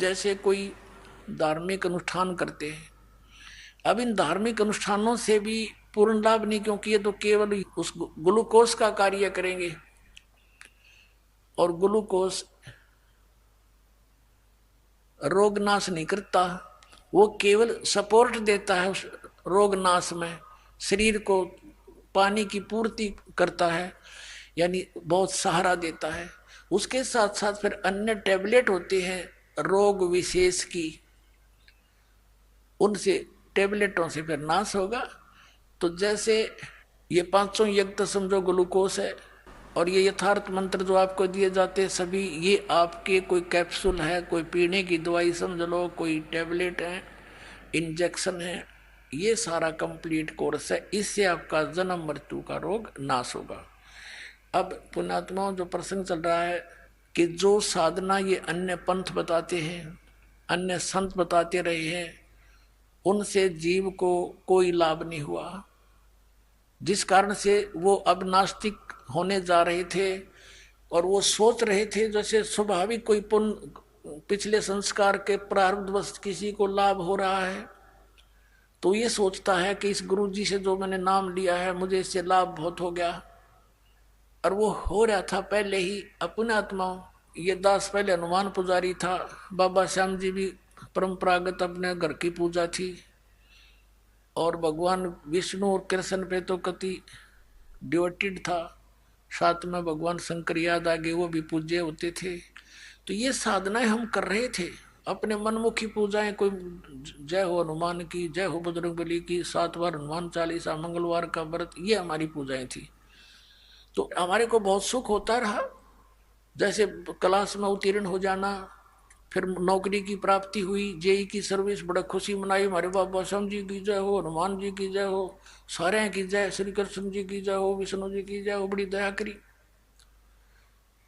जैसे कोई धार्मिक अनुष्ठान करते हैं। अब इन धार्मिक अनुष्ठानों से भी पूर्ण लाभ नहीं, क्योंकि ये तो केवल उस ग्लूकोज का कार्य करेंगे, और ग्लूकोज रोग नाश नहीं करता, वो केवल सपोर्ट देता है उस रोग नाश में, शरीर को पानी की पूर्ति करता है, यानी बहुत सहारा देता है। उसके साथ साथ फिर अन्य टैबलेट होते हैं रोग विशेष की, उनसे टैबलेटों से फिर नाश होगा। तो जैसे ये पांचों यज्ञ तो समझो ग्लूकोज है, और ये यथार्थ मंत्र जो आपको दिए जाते हैं सभी, ये आपके कोई कैप्सूल है, कोई पीने की दवाई समझ लो, कोई टैबलेट है, इंजेक्शन है, ये सारा कंप्लीट कोर्स है। इससे आपका जन्म मृत्यु का रोग नाश होगा। अब पुण्यात्माओं, जो प्रसंग चल रहा है कि जो साधना ये अन्य पंथ बताते हैं, अन्य संत बताते रहे हैं, उनसे जीव को कोई लाभ नहीं हुआ, जिस कारण से वो अब नास्तिक होने जा रहे थे। और वो सोच रहे थे जैसे स्वाभाविक कोई पुण्य पिछले संस्कार के प्रारब्धवश किसी को लाभ हो रहा है, तो ये सोचता है कि इस गुरु जी से जो मैंने नाम लिया है मुझे इससे लाभ बहुत हो गया, और वो हो रहा था पहले ही। अपने आत्माओं, ये दास पहले हनुमान पुजारी था, बाबा श्याम जी भी परंपरागत अपने घर की पूजा थी, और भगवान विष्णु और कृष्ण पे तो कति डिवोटेड था, साथ में भगवान शंकर याद आ गए, वो भी पूज्य होते थे। तो ये साधनाएं हम कर रहे थे, अपने मनमुखी पूजाएं, कोई जय हो हनुमान की, जय हो बजरंगबली की, 7 बार हनुमान चालीसा, मंगलवार का व्रत, ये हमारी पूजाएं थी। तो हमारे को बहुत सुख होता रहा, जैसे क्लास में उत्तीर्ण हो जाना, फिर नौकरी की प्राप्ति हुई, जेई की सर्विस, बड़ा खुशी मनाई, हमारे बाबा श्याम जी की जय हो, हनुमान जी की जय हो, सारे की जय, श्री कृष्ण जी की जय हो, विष्णु जी की जय हो, बड़ी दया करी।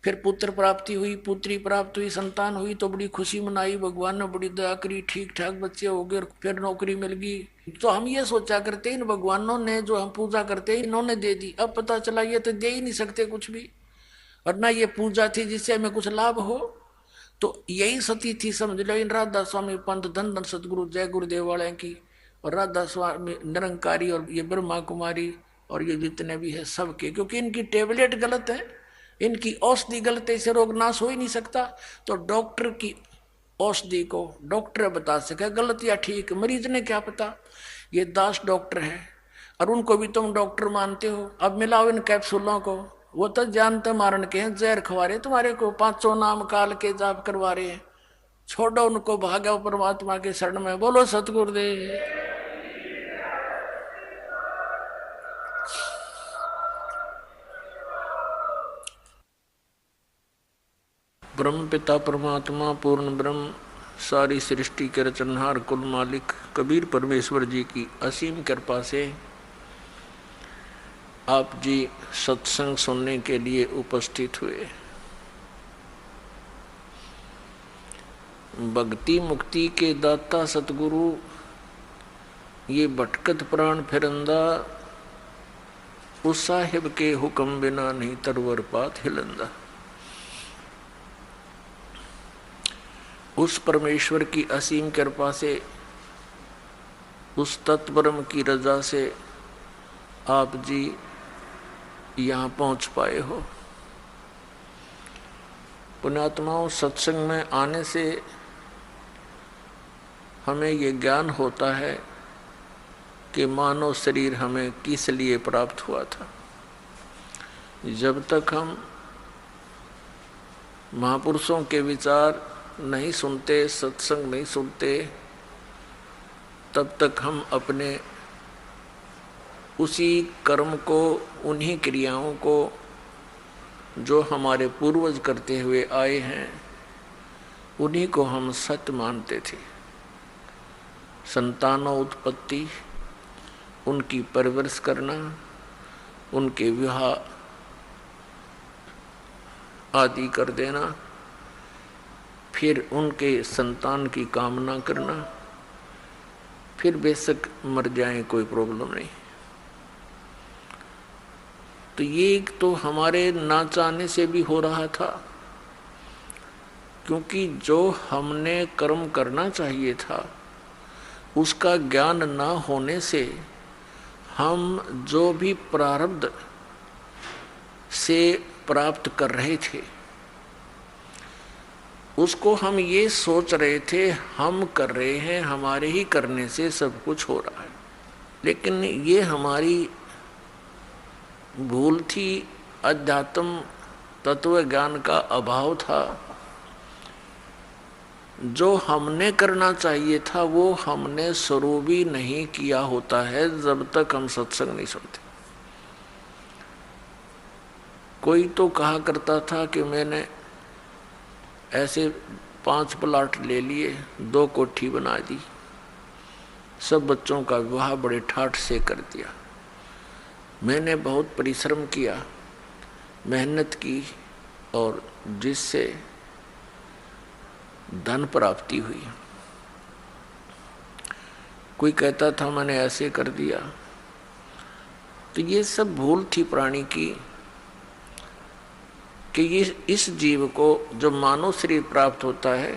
फिर पुत्र प्राप्ति हुई, पुत्री प्राप्त हुई, संतान हुई, तो बड़ी खुशी मनाई, भगवान ने बड़ी दया करी, ठीक ठाक बच्चे हो गए, फिर नौकरी मिल गई। तो हम ये सोचा करते इन भगवानों ने जो हम पूजा करते हैं इन्होंने दे दी, अब पता चला ये तो दे ही नहीं सकते कुछ भी, और ना ये पूजा थी जिससे हमें कुछ लाभ हो। तो यही सती थी, समझ लो, इन राधा स्वामी पंथ धन धन सतगुरु जय गुरुदेव वाले की, और राधा स्वामी निरंकारी, और ये ब्रह्मा कुमारी, और ये जितने भी है सबके, क्योंकि इनकी टेबलेट गलत है, इनकी औषधि गलत है, इसे रोग नाश हो ही नहीं सकता। तो डॉक्टर की औषधि को डॉक्टर बता सके गलत या ठीक, मरीज ने क्या पता। ये दास डॉक्टर है, और उनको भी तुम डॉक्टर मानते हो। अब मिलाओ इन कैप्सूलों को, वो तो जानते मारन के हैं, जहर खवा रहे तुम्हारे को, 500 नाम काल के जाप करवा रहे हैं। छोड़ो उनको, भागो परमात्मा के शरण में। बोलो सतगुरुदेव। ब्रह्म पिता परमात्मा पूर्ण ब्रह्म, सारी सृष्टि के रचनहार, कुल मालिक कबीर परमेश्वर जी की असीम कृपा से आप जी सत्संग सुनने के लिए उपस्थित हुए। भक्ति मुक्ति के दाता सतगुरु, ये भटकत प्राण फिरंदा, उस साहिब के हुक्म बिना नहीं तरवर पात हिलंदा। उस परमेश्वर की असीम कृपा से, उस तत्परम की रजा से आप जी यहाँ पहुँच पाए हो। पुण्यात्माओं, सत्संग में आने से हमें ये ज्ञान होता है कि मानव शरीर हमें किस लिए प्राप्त हुआ था। जब तक हम महापुरुषों के विचार नहीं सुनते, सत्संग नहीं सुनते, तब तक हम अपने उसी कर्म को, उन्हीं क्रियाओं को जो हमारे पूर्वज करते हुए आए हैं, उन्हीं को हम सत्य मानते थे। संतानों उत्पत्ति, उनकी परवरिश करना, उनके विवाह आदि कर देना, फिर उनके संतान की कामना करना, फिर बेशक मर जाएं कोई प्रॉब्लम नहीं। तो ये तो हमारे ना चाहने से भी हो रहा था, क्योंकि जो हमने कर्म करना चाहिए था उसका ज्ञान न होने से हम जो भी प्रारब्ध से प्राप्त कर रहे थे उसको हम ये सोच रहे थे हम कर रहे हैं, हमारे ही करने से सब कुछ हो रहा है। लेकिन ये हमारी भूल थी, अध्यात्म तत्व ज्ञान का अभाव था। जो हमने करना चाहिए था वो हमने शुरू भी नहीं किया होता है जब तक हम सत्संग नहीं सुनते। कोई तो कहा करता था कि मैंने ऐसे 5 प्लाट ले लिए, 2 कोठी बना दी, सब बच्चों का विवाह बड़े ठाठ से कर दिया। मैंने बहुत परिश्रम किया, मेहनत की और जिससे धन प्राप्ति हुई। कोई कहता था मैंने ऐसे कर दिया। तो ये सब भूल थी प्राणी की कि ये इस जीव को जो मानव शरीर प्राप्त होता है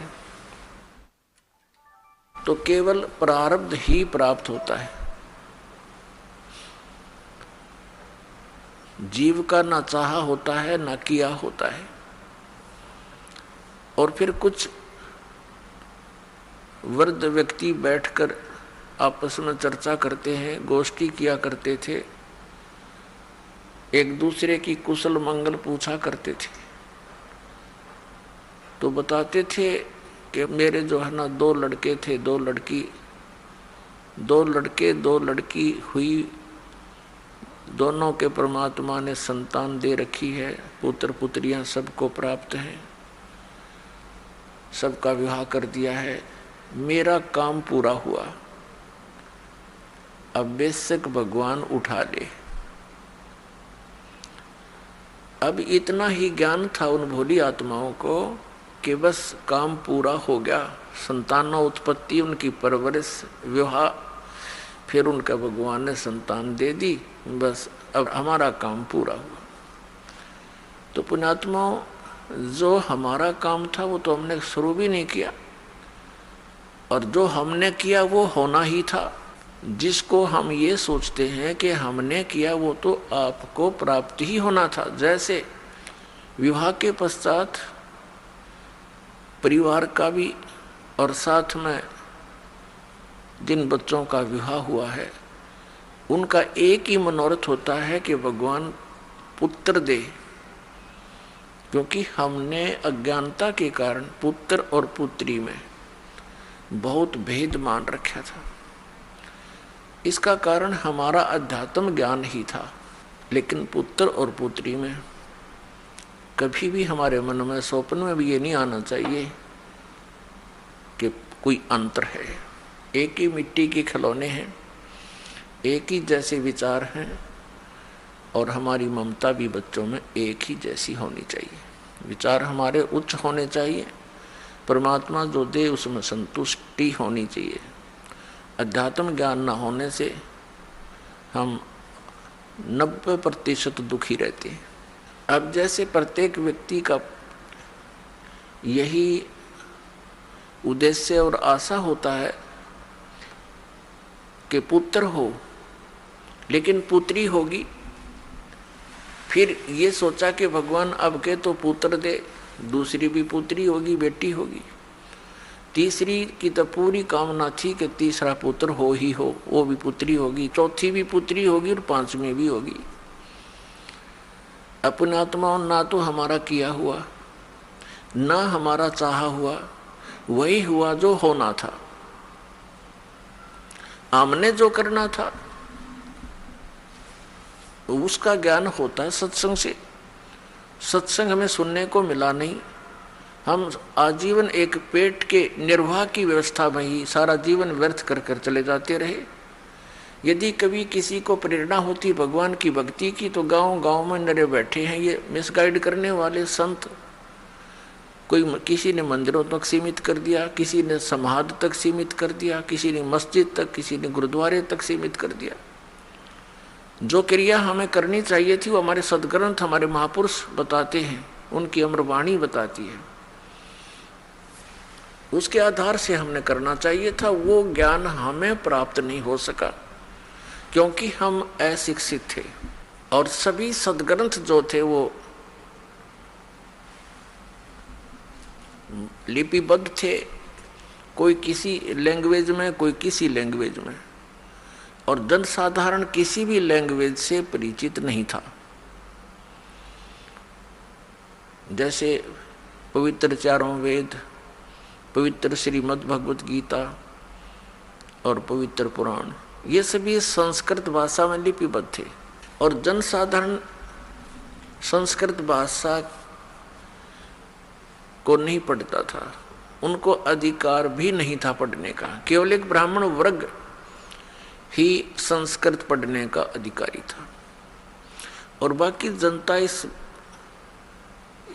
तो केवल प्रारब्ध ही प्राप्त होता है। जीव का ना चाहा होता है ना किया होता है। और फिर कुछ वृद्ध व्यक्ति बैठकर आपस में चर्चा करते हैं, गोष्ठी किया करते थे, एक दूसरे की कुशल मंगल पूछा करते थे। तो बताते थे कि मेरे जो है ना 2 लड़के थे, 2 लड़की, 2 लड़के 2 लड़की हुई, दोनों के परमात्मा ने संतान दे रखी है, पुत्र पुत्रियां सबको प्राप्त हैं, सबका विवाह कर दिया है, मेरा काम पूरा हुआ, अब बेशक भगवान उठा ले। अब इतना ही ज्ञान था उन भोली आत्माओं को कि बस काम पूरा हो गया, संतानों उत्पत्ति, उनकी परवरिश, विवाह, फिर उनका भगवान ने संतान दे दी, बस अब हमारा काम पूरा हुआ। तो पुण्यात्माओं, जो हमारा काम था वो तो हमने शुरू भी नहीं किया, और जो हमने किया वो होना ही था। जिसको हम ये सोचते हैं कि हमने किया वो तो आपको प्राप्त ही होना था। जैसे विवाह के पश्चात परिवार का भी और साथ में जिन बच्चों का विवाह हुआ है उनका एक ही मनोरथ होता है कि भगवान पुत्र दे, क्योंकि हमने अज्ञानता के कारण पुत्र और पुत्री में बहुत भेद मान रखा था। इसका कारण हमारा अध्यात्म ज्ञान ही था। लेकिन पुत्र और पुत्री में कभी भी हमारे मन में स्वप्न में भी ये नहीं आना चाहिए कि कोई अंतर है। एक ही मिट्टी के खिलौने हैं, एक ही जैसे विचार हैं, और हमारी ममता भी बच्चों में एक ही जैसी होनी चाहिए। विचार हमारे उच्च होने चाहिए, परमात्मा जो दे उसमें संतुष्टि होनी चाहिए। अध्यात्म ज्ञान न होने से हम 90% दुखी रहते हैं। अब जैसे प्रत्येक व्यक्ति का यही उद्देश्य और आशा होता है कि पुत्र हो, लेकिन पुत्री होगी, फिर ये सोचा कि भगवान अब के तो पुत्र दे, दूसरी भी पुत्री होगी, बेटी होगी। तीसरी की तो पूरी कामना थी कि तीसरा पुत्र हो ही हो, वो भी पुत्री होगी, चौथी भी पुत्री होगी और 5वीं भी होगी। अपने आत्माओं ना तो हमारा किया हुआ ना हमारा चाहा हुआ, वही हुआ जो होना था। हमने जो करना था उसका ज्ञान होता है सत्संग से। सत्संग हमें सुनने को मिला नहीं, हम आजीवन एक पेट के निर्वाह की व्यवस्था में ही सारा जीवन व्यर्थ कर कर चले जाते रहे। यदि कभी किसी को प्रेरणा होती भगवान की भक्ति की तो गांव गांव में नरे बैठे हैं ये मिसगाइड करने वाले संत। कोई किसी ने मंदिरों तक सीमित कर दिया, किसी ने समाध तक सीमित कर दिया, किसी ने मस्जिद तक, किसी ने गुरुद्वारे तक सीमित कर दिया। जो क्रिया हमें करनी चाहिए थी वो हमारे सदग्रंथ, हमारे महापुरुष बताते हैं, उनकी अमरवाणी बताती है उसके आधार से हमने करना चाहिए था। वो ज्ञान हमें प्राप्त नहीं हो सका क्योंकि हम अशिक्षित थे और सभी सदग्रंथ जो थे वो लिपिबद्ध थे, कोई किसी लैंग्वेज में, कोई किसी लैंग्वेज में, और जनसाधारण किसी भी लैंग्वेज से परिचित नहीं था। जैसे पवित्र चारों वेद, पवित्र श्रीमद् भगवत गीता और पवित्र पुराण, ये सभी संस्कृत भाषा में लिपिबद्ध थे और जनसाधारण संस्कृत भाषा को नहीं पढ़ता था, उनको अधिकार भी नहीं था पढ़ने का। केवल एक ब्राह्मण वर्ग ही संस्कृत पढ़ने का अधिकारी था और बाकी जनता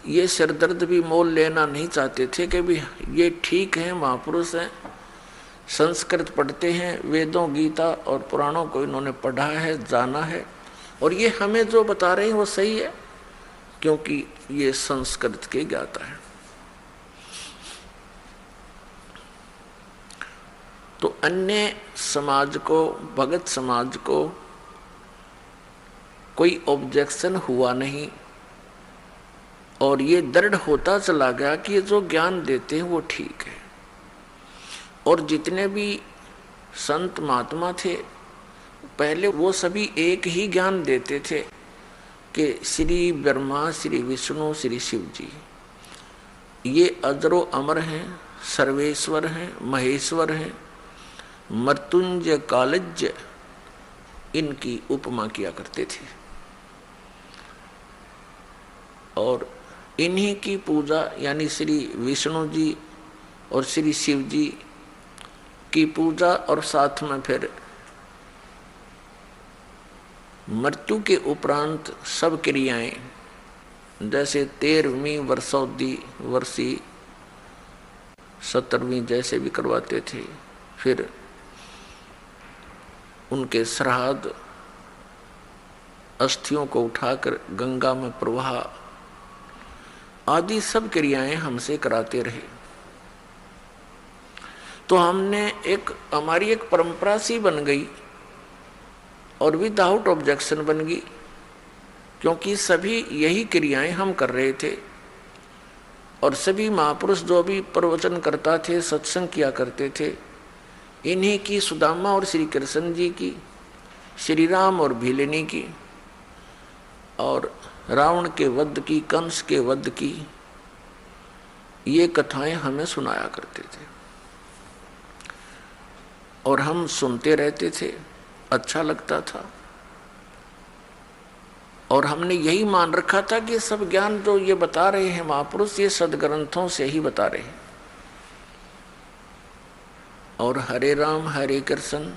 ये सिरदर्द भी मोल लेना नहीं चाहते थे कि भी ये ठीक है, महापुरुष हैं, संस्कृत पढ़ते हैं, वेदों गीता और पुराणों को इन्होंने पढ़ा है, जाना है, और ये हमें जो बता रहे हैं वो सही है क्योंकि ये संस्कृत के ज्ञाता है। तो अन्य समाज को, भगत समाज को कोई ऑब्जेक्शन हुआ नहीं और ये दृढ़ होता चला गया कि ये जो ज्ञान देते हैं वो ठीक है। और जितने भी संत महात्मा थे पहले वो सभी एक ही ज्ञान देते थे कि श्री ब्रह्मा, श्री विष्णु, श्री शिव जी ये अजरो अमर हैं, सर्वेश्वर हैं, महेश्वर हैं, मृत्युंजय कालज्य, इनकी उपमा किया करते थे और इन्हीं की पूजा यानी श्री विष्णु जी और श्री शिव जी की पूजा और साथ में फिर मृत्यु के उपरांत सब क्रियाएं जैसे 13वीं वर्षोत्ती वर्षी 17वीं जैसे भी करवाते थे, फिर उनके श्राद्ध, अस्थियों को उठाकर गंगा में प्रवाह आदि सब क्रियाएं हमसे कराते रहे। तो हमने हमारी एक परंपरा सी बन गई और विदाउट ऑब्जेक्शन बन गई क्योंकि सभी यही क्रियाएं हम कर रहे थे और सभी महापुरुष जो भी प्रवचन करता थे, सत्संग किया करते थे, इन्हीं की, सुदामा और श्री कृष्ण जी की, श्री राम और भीलनी की, और रावण के वध की, कंस के वध की, ये कथाएं हमें सुनाया करते थे और हम सुनते रहते थे, अच्छा लगता था। और हमने यही मान रखा था कि सब ज्ञान जो ये बता रहे हैं महापुरुष, ये सदग्रंथों से ही बता रहे हैं। और हरे राम हरे कृष्ण,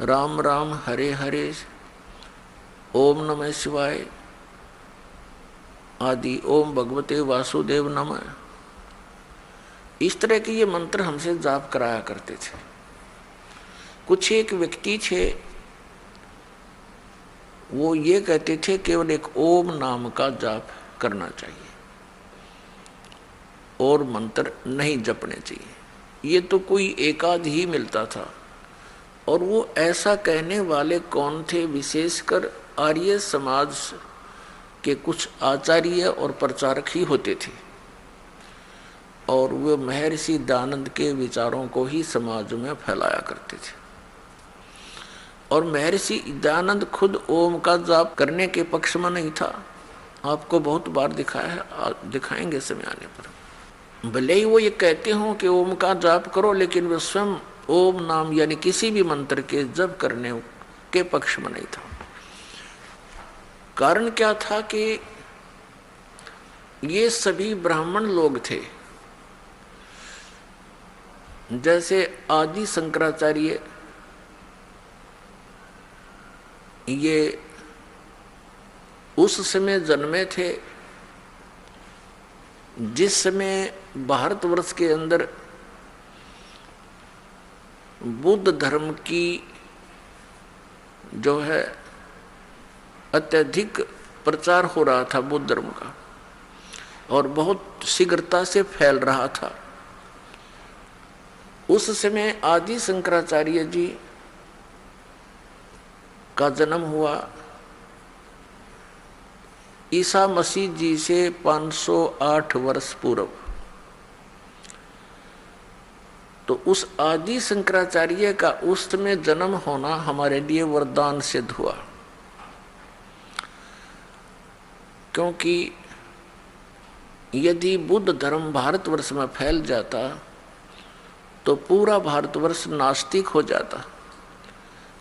राम राम हरे हरे, ओम नमः शिवाय आदि, ओम भगवते वासुदेव नमः, इस तरह के ये मंत्र हमसे जाप कराया करते थे। कुछ एक व्यक्ति थे वो ये कहते थे केवल एक ओम नाम का जाप करना चाहिए और मंत्र नहीं जपने चाहिए। ये तो कोई एकाध ही मिलता था और वो ऐसा कहने वाले कौन थे? विशेषकर आर्य समाज के कुछ आचार्य और प्रचारक ही होते थे और वे महर्षि दयानंद के विचारों को ही समाज में फैलाया करते थे। और महर्षि दयानंद खुद ओम का जाप करने के पक्ष में नहीं था, आपको बहुत बार दिखाया है, दिखाएंगे समय आने पर। भले ही वो ये कहते हो कि ओम का जाप करो, लेकिन वे स्वयं ओम नाम यानी किसी भी मंत्र के जप करने के पक्ष में नहीं था। कारण क्या था कि ये सभी ब्राह्मण लोग थे। जैसे आदि शंकराचार्य ये उस समय जन्मे थे जिस समय भारतवर्ष के अंदर बुद्ध धर्म की जो है अत्यधिक प्रचार हो रहा था बुद्ध धर्म का और बहुत शीघ्रता से फैल रहा था। उस समय आदि शंकराचार्य जी का जन्म हुआ ईसा मसीह जी से 508 वर्ष पूर्व। तो उस आदि शंकराचार्य का उस समय जन्म होना हमारे लिए वरदान सिद्ध हुआ, क्योंकि यदि बुद्ध धर्म भारतवर्ष में फैल जाता तो पूरा भारतवर्ष नास्तिक हो जाता।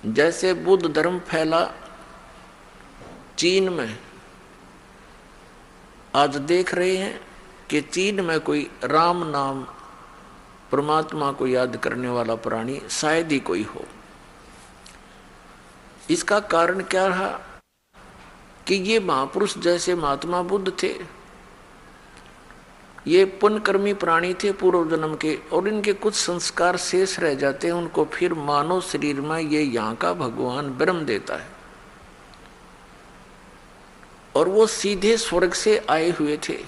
जैसे बुद्ध धर्म फैला चीन में, आज देख रहे हैं कि चीन में कोई राम नाम परमात्मा को याद करने वाला प्राणी शायद ही कोई हो। इसका कारण क्या रहा कि ये महापुरुष जैसे महात्मा बुद्ध थे, ये पुण्यकर्मी प्राणी थे पूर्व जन्म के, और इनके कुछ संस्कार शेष रह जाते हैं, उनको फिर मानव शरीर में ये यहाँ का भगवान ब्रह्म देता है, और वो सीधे स्वर्ग से आए हुए थे।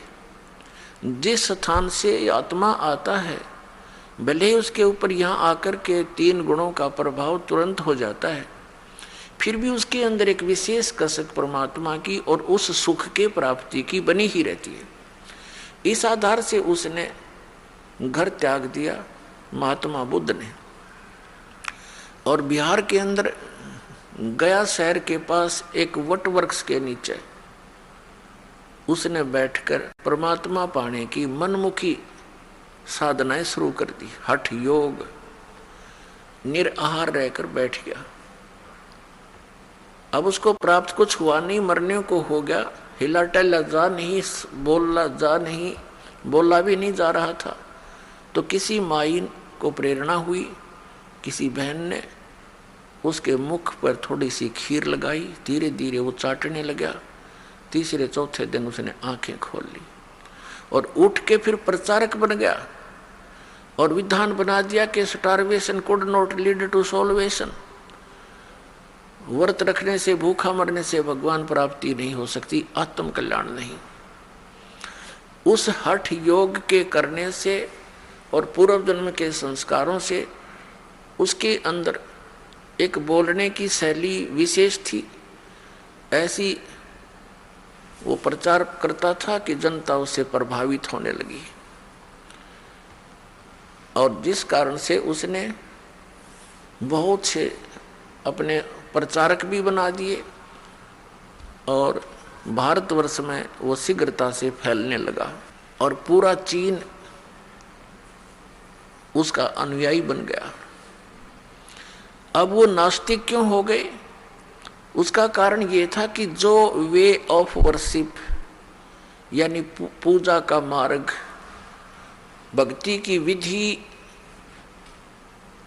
जिस स्थान से आत्मा आता है, भले ही उसके ऊपर यहाँ आकर के 3 गुणों का प्रभाव तुरंत हो जाता है, फिर भी उसके अंदर एक विशेष कसक परमात्मा की और उस सुख के प्राप्ति की बनी ही रहती है। इस आधार से उसने घर त्याग दिया महात्मा बुद्ध ने, और बिहार के अंदर गया शहर के पास एक वट वृक्ष के नीचे उसने बैठकर परमात्मा पाने की मनमुखी साधनाएं शुरू कर दी। हठ योग, निराहार रहकर बैठ गया। अब उसको प्राप्त कुछ हुआ नहीं, मरने को हो गया, हिला टहला जा नहीं, बोला भी नहीं जा रहा था। तो किसी माई को प्रेरणा हुई, किसी बहन ने उसके मुख पर थोड़ी सी खीर लगाई, धीरे धीरे वो चाटने लगा। तीसरे चौथे दिन उसने आंखें खोल ली और उठ के फिर प्रचारक बन गया और विधान बना दिया कि starvation could not lead to salvation. व्रत रखने से, भूखा मरने से भगवान प्राप्ति नहीं हो सकती, आत्म कल्याण नहीं। उस हठ योग के करने से और पूर्व जन्म के संस्कारों से उसके अंदर एक बोलने की शैली विशेष थी। ऐसी वो प्रचार करता था कि जनता उससे प्रभावित होने लगी, और जिस कारण से उसने बहुत से अपने प्रचारक भी बना दिए, और भारतवर्ष में वो शीघ्रता से फैलने लगा और पूरा चीन उसका अनुयायी बन गया। अब वो नास्तिक क्यों हो गए? उसका कारण ये था कि जो वे ऑफ वर्शिप यानी पूजा का मार्ग, भक्ति की विधि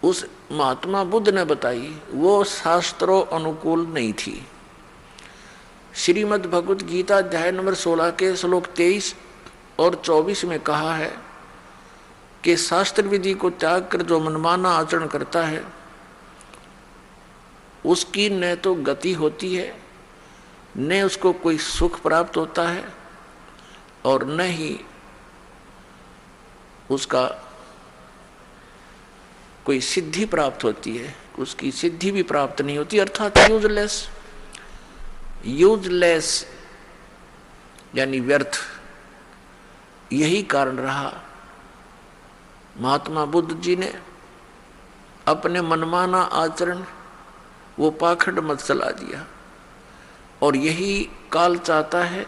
उस महात्मा बुद्ध ने बताई, वो शास्त्रों अनुकूल नहीं थी। श्रीमद् भगवत गीता अध्याय नंबर 16 के श्लोक 23 और 24 में कहा है कि शास्त्र विधि को त्याग कर जो मनमाना आचरण करता है उसकी न तो गति होती है, न उसको कोई सुख प्राप्त होता है, और न ही उसका कोई सिद्धि प्राप्त होती है, उसकी सिद्धि भी प्राप्त नहीं होती, अर्थात यूजलेस यानी व्यर्थ। यही कारण रहा महात्मा बुद्ध जी ने अपने मनमाना आचरण वो पाखंड मत चला दिया, और यही काल चाहता है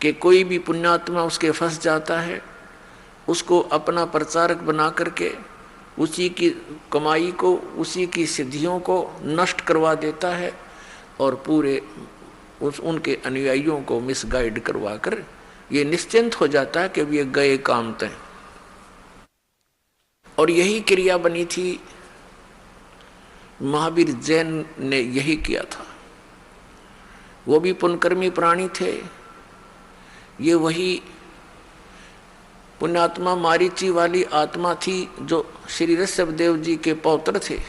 कि कोई भी पुण्यात्मा उसके फंस जाता है, उसको अपना प्रचारक बना करके उसी की कमाई को, उसी की सिद्धियों को नष्ट करवा देता है, और पूरे उनके अनुयायियों को मिसगाइड करवा कर ये निश्चिंत हो जाता है कि ये गए काम तय। और यही क्रिया बनी थी, महावीर जैन ने यही किया था। वो भी पुण्यकर्मी प्राणी थे। ये वही पुण्यात्मा मारीची वाली आत्मा थी जो श्री ऋषभदेव जी के पौत्र थे,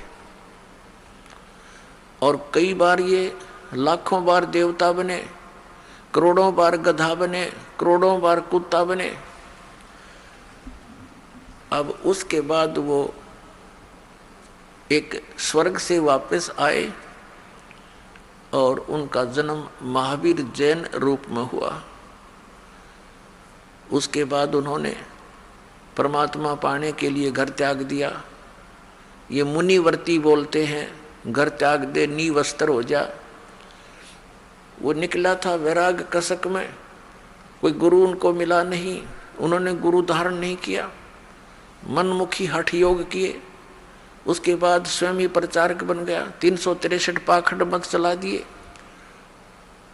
और कई बार ये लाखों बार देवता बने, करोड़ों बार गधा बने, करोड़ों बार कुत्ता बने। अब उसके बाद वो एक स्वर्ग से वापस आए और उनका जन्म महावीर जैन रूप में हुआ। उसके बाद उन्होंने परमात्मा पाने के लिए घर त्याग दिया। ये मुनिवर्ती बोलते हैं, घर त्याग दे नी वस्त्र हो जा। वो निकला था वैराग कसक में, कोई गुरु उनको मिला नहीं, उन्होंने गुरु धारण नहीं किया, मनमुखी हठ योग किए। उसके बाद स्वयं ही प्रचारक बन गया, 363 पाखंड मत चला दिए,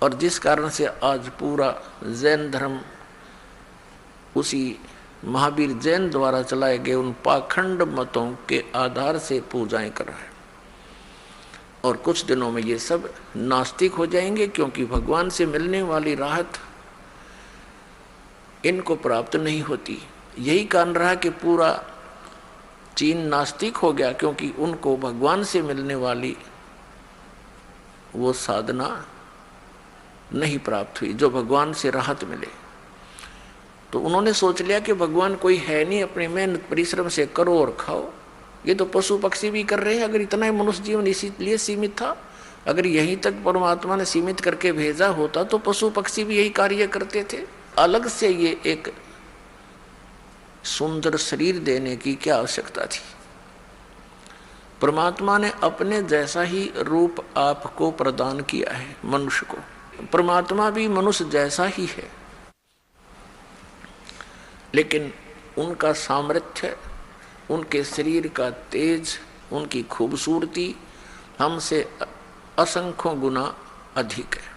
और जिस कारण से आज पूरा जैन धर्म उसी महावीर जैन द्वारा चलाए गए उन पाखंड मतों के आधार से पूजाएं कर रहा है। और कुछ दिनों में ये सब नास्तिक हो जाएंगे, क्योंकि भगवान से मिलने वाली राहत इनको प्राप्त नहीं होती। यही कारण रहा कि पूरा चीन नास्तिक हो गया, क्योंकि उनको भगवान से मिलने वाली वो साधना नहीं प्राप्त हुई जो भगवान से राहत मिले। तो उन्होंने सोच लिया कि भगवान कोई है नहीं, अपनी मेहनत परिश्रम से करो और खाओ। ये तो पशु पक्षी भी कर रहे हैं। अगर इतना ही मनुष्य जीवन इसीलिए सीमित था, अगर यहीं तक परमात्मा ने सीमित करके भेजा होता तो पशु पक्षी भी यही कार्य करते थे। अलग से ये एक सुंदर शरीर देने की क्या आवश्यकता थी। परमात्मा ने अपने जैसा ही रूप आपको प्रदान किया है मनुष्य को। परमात्मा भी मनुष्य जैसा ही है, लेकिन उनका सामर्थ्य, उनके शरीर का तेज, उनकी खूबसूरती हमसे असंख्यों गुना अधिक है।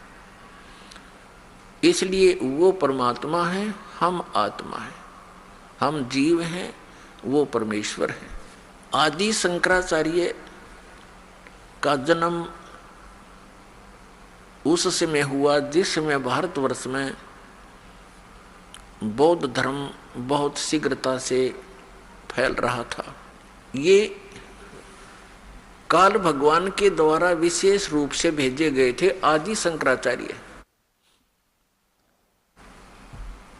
इसलिए वो परमात्मा है, हम आत्मा है, हम जीव हैं, वो परमेश्वर है। आदि शंकराचार्य का जन्म उस समय हुआ जिस समय भारतवर्ष में बौद्ध धर्म बहुत शीघ्रता से फैल रहा था। ये काल भगवान के द्वारा विशेष रूप से भेजे गए थे आदि शंकराचार्य,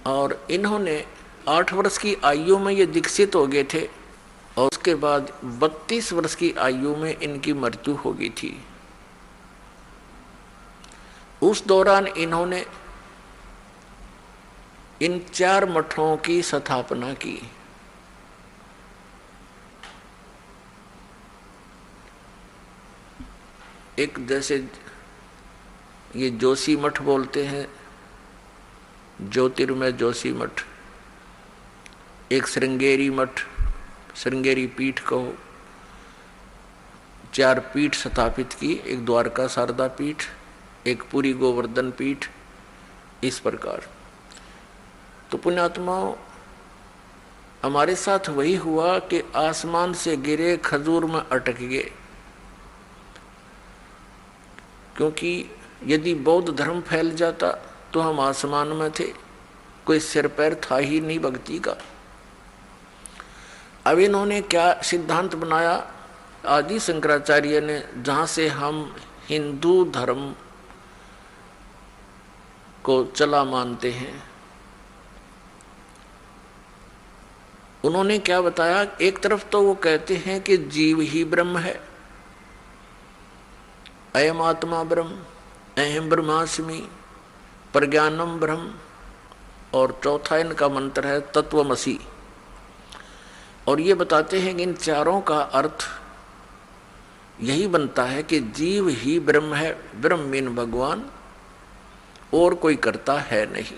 और इन्होंने 8 वर्ष की आयु में ये दीक्षित हो गए थे, और उसके बाद 32 वर्ष की आयु में इनकी मृत्यु हो गई थी। उस दौरान इन्होंने इन 4 मठों की स्थापना की। एक जैसे ये जोशी मठ बोलते हैं, ज्योतिर्मय जोशी मठ, एक श्रृंगेरी मठ, श्रृंगेरी पीठ कहो, 4 पीठ स्थापित की, एक द्वारका शारदा पीठ, एक पुरी गोवर्धन पीठ, इस प्रकार। तो पुण्यात्माओं, हमारे साथ वही हुआ कि आसमान से गिरे खजूर में अटक गए, क्योंकि यदि बौद्ध धर्म फैल जाता तो हम आसमान में थे, कोई सिर पैर था ही नहीं भक्ति का। अब इन्होंने क्या सिद्धांत बनाया आदि शंकराचार्य ने, जहाँ से हम हिंदू धर्म को चला मानते हैं। उन्होंने क्या बताया, एक तरफ तो वो कहते हैं कि जीव ही ब्रह्म है, अयम आत्मा ब्रह्म, अहम ब्रह्मास्मि, प्रज्ञानम ब्रह्म, और चौथा इनका मंत्र है तत्वमसि। और ये बताते हैं कि इन चारों का अर्थ यही बनता है कि जीव ही ब्रह्म है, ब्रह्म मीन भगवान, और कोई करता है नहीं।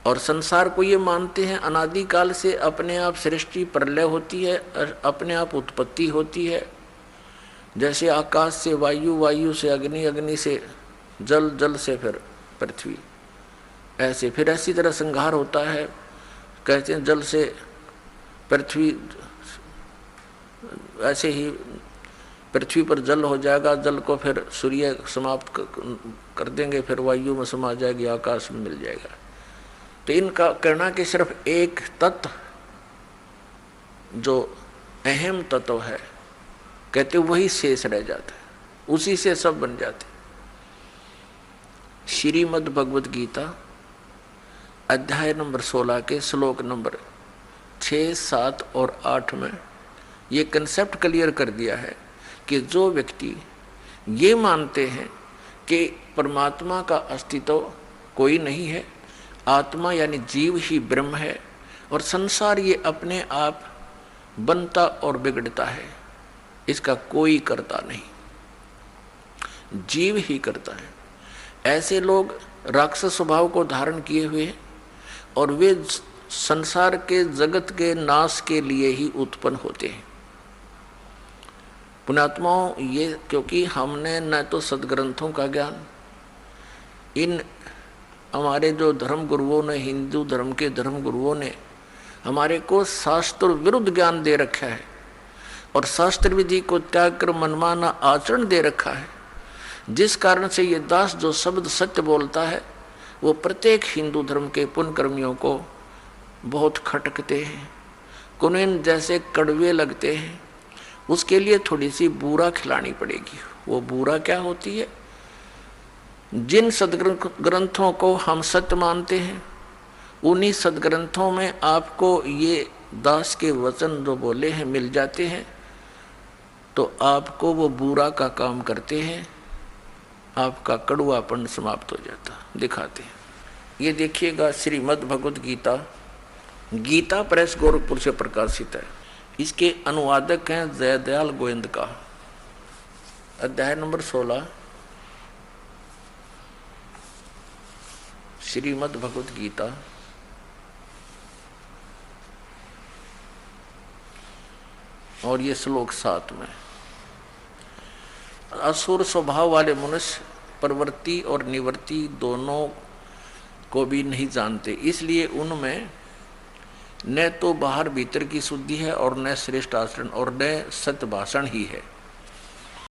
और संसार को ये मानते हैं अनादिकाल से अपने आप सृष्टि प्रलय होती है, अपने आप उत्पत्ति होती है। जैसे आकाश से वायु, वायु से अग्नि, अग्नि से जल, जल से फिर पृथ्वी, ऐसे फिर ऐसी तरह संहार होता है। कहते हैं जल से पृथ्वी, ऐसे ही पृथ्वी पर जल हो जाएगा, जल को फिर सूर्य समाप्त कर देंगे, फिर वायु में समा जाएगी, आकाश में मिल जाएगा। तो इनका कहना कि सिर्फ एक तत्व जो अहम तत्व है, कहते वही शेष रह जाता है, उसी से सब बन जाते। श्रीमद् भगवद गीता अध्याय नंबर 16 के श्लोक नंबर 6, 7 और 8 में ये कंसेप्ट क्लियर कर दिया है कि जो व्यक्ति ये मानते हैं कि परमात्मा का अस्तित्व कोई नहीं है, आत्मा यानी जीव ही ब्रह्म है और संसार ये अपने आप बनता और बिगड़ता है, इसका कोई करता नहीं, जीव ही करता है, ऐसे लोग राक्षस स्वभाव को धारण किए हुए और वे संसार के जगत के नाश के लिए ही उत्पन्न होते हैं। पुण्यात्माओं, ये क्योंकि हमने न तो सदग्रंथों का ज्ञान, इन हमारे जो धर्म गुरुओं ने, हिंदू धर्म के धर्म गुरुओं ने हमारे को शास्त्र विरुद्ध ज्ञान दे रखा है और शास्त्र विधि को त्याग कर मनमाना आचरण दे रखा है, जिस कारण से ये दास जो शब्द सत्य बोलता है वो प्रत्येक हिंदू धर्म के पुण्यकर्मियों को बहुत खटकते हैं, कुनैन जैसे कड़वे लगते हैं। उसके लिए थोड़ी सी बूरा खिलानी पड़ेगी। वो बूरा क्या होती है? जिन सदग्रंथों को हम सत्य मानते हैं उन्हीं सदग्रंथों में आपको ये दास के वचन जो बोले हैं मिल जाते हैं, तो आपको वो बुरा का काम करते हैं, आपका कड़वापन समाप्त हो जाता। दिखाते हैं, ये देखिएगा श्रीमद् भगवद गीता, गीता प्रेस गोरखपुर से प्रकाशित है। इसके अनुवादक हैं जयदयाल गोविंद का। अध्याय नंबर 16 श्रीमद् भगवद गीता। और ये श्लोक 7 में, असुर स्वभाव वाले मनुष्य प्रवृत्ति और निवृत्ति दोनों को भी नहीं जानते, इसलिए उनमें न तो बाहर भीतर की शुद्धि है और न श्रेष्ठ आचरण और न सत्य भाषण ही है।